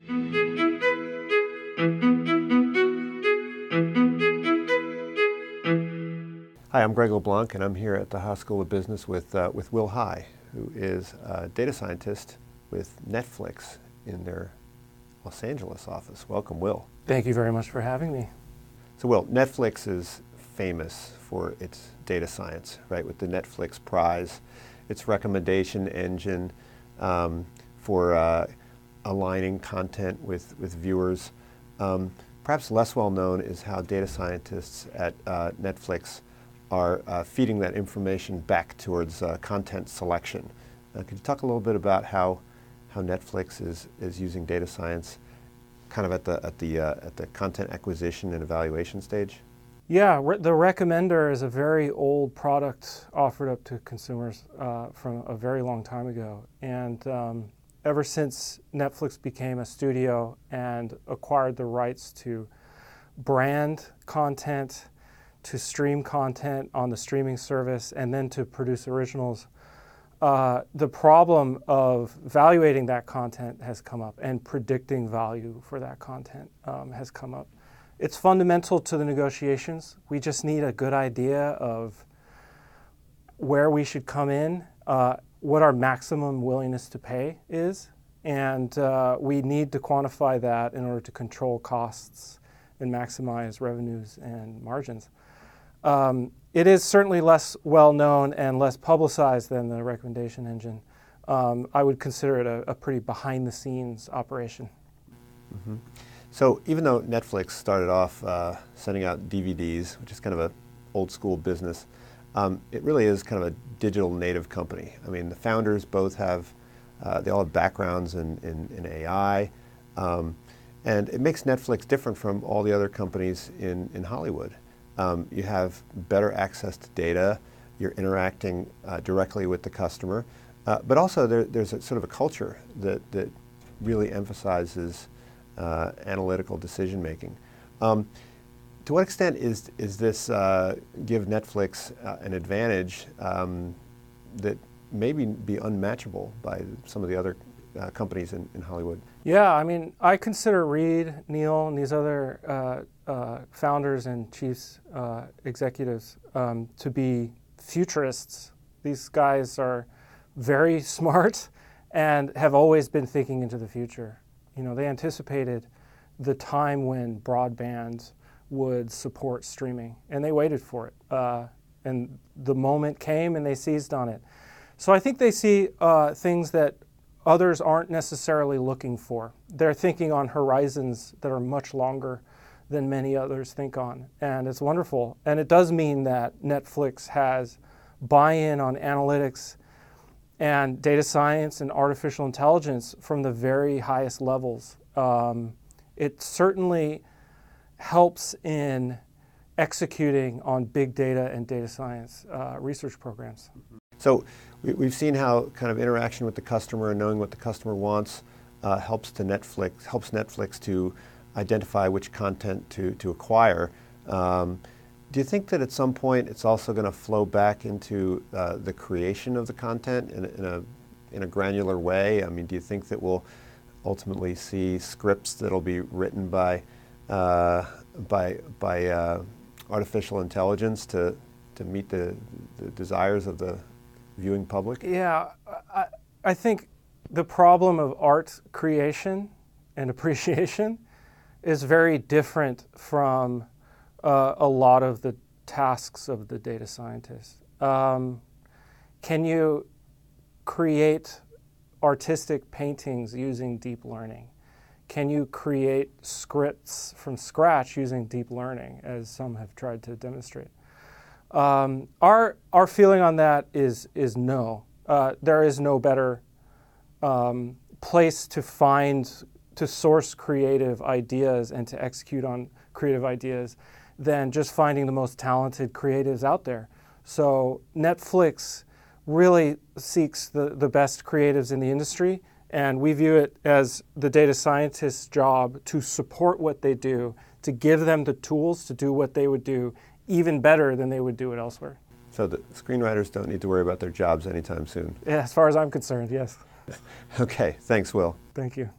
Hi, I'm Greg LeBlanc, and I'm here at the Haas School of Business with Will High, who is a data scientist with Netflix in their Los Angeles office. Welcome, Will. Thank you very much for having me. So, Will, Netflix is famous for its data science, right? With the Netflix Prize, its recommendation engine for aligning content with viewers. Perhaps less well known is how data scientists at Netflix are feeding that information back towards content selection. Could you talk a little bit about how Netflix is using data science kind of at the content acquisition and evaluation stage? Yeah, the Recommender is a very old product offered up to consumers from a very long time ago. And ever since Netflix became a studio and acquired the rights to brand content, to stream content on the streaming service, and then to produce originals, the problem of evaluating that content has come up, and predicting value for that content has come up. It's fundamental to the negotiations. We just need a good idea of where we should come in, what our maximum willingness to pay is, and we need to quantify that in order to control costs and maximize revenues and margins. It is certainly less well known and less publicized than the recommendation engine. I would consider it a pretty behind the scenes operation. Mm-hmm. So even though Netflix started off sending out DVDs, which is kind of an old school business, it really is kind of a digital native company. I mean, the founders both they all have backgrounds in AI, and it makes Netflix different from all the other companies in Hollywood. You have better access to data, you're interacting directly with the customer, but also there's a sort of a culture that really emphasizes analytical decision making. To what extent is this give Netflix an advantage that maybe be unmatchable by some of the other companies in Hollywood? Yeah, I mean, I consider Reed, Neil, and these other founders and chiefs executives to be futurists. These guys are very smart and have always been thinking into the future. You know, they anticipated the time when broadband would support streaming, and they waited for it. And the moment came, and they seized on it. So I think they see things that others aren't necessarily looking for. They're thinking on horizons that are much longer than many others think on, and it's wonderful. And it does mean that Netflix has buy-in on analytics and data science and artificial intelligence from the very highest levels. It certainly helps in executing on big data and data science research programs. So we've seen how kind of interaction with the customer and knowing what the customer wants helps Netflix to identify which content to acquire. Do you think that at some point it's also going to flow back into the creation of the content in a granular way? I mean, do you think that we'll ultimately see scripts that'll be written by artificial intelligence to meet the desires of the viewing public? Yeah, I think the problem of art creation and appreciation is very different from a lot of the tasks of the data scientist. Can you create artistic paintings using deep learning? Can you create scripts from scratch using deep learning, as some have tried to demonstrate? Our feeling on that is no. There is no better place to source creative ideas and to execute on creative ideas than just finding the most talented creatives out there. So Netflix really seeks the best creatives in the industry, and we view it as the data scientist's job to support what they do, to give them the tools to do what they would do even better than they would do it elsewhere. So the screenwriters don't need to worry about their jobs anytime soon? Yeah, as far as I'm concerned, yes. Okay, thanks, Will. Thank you.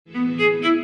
you.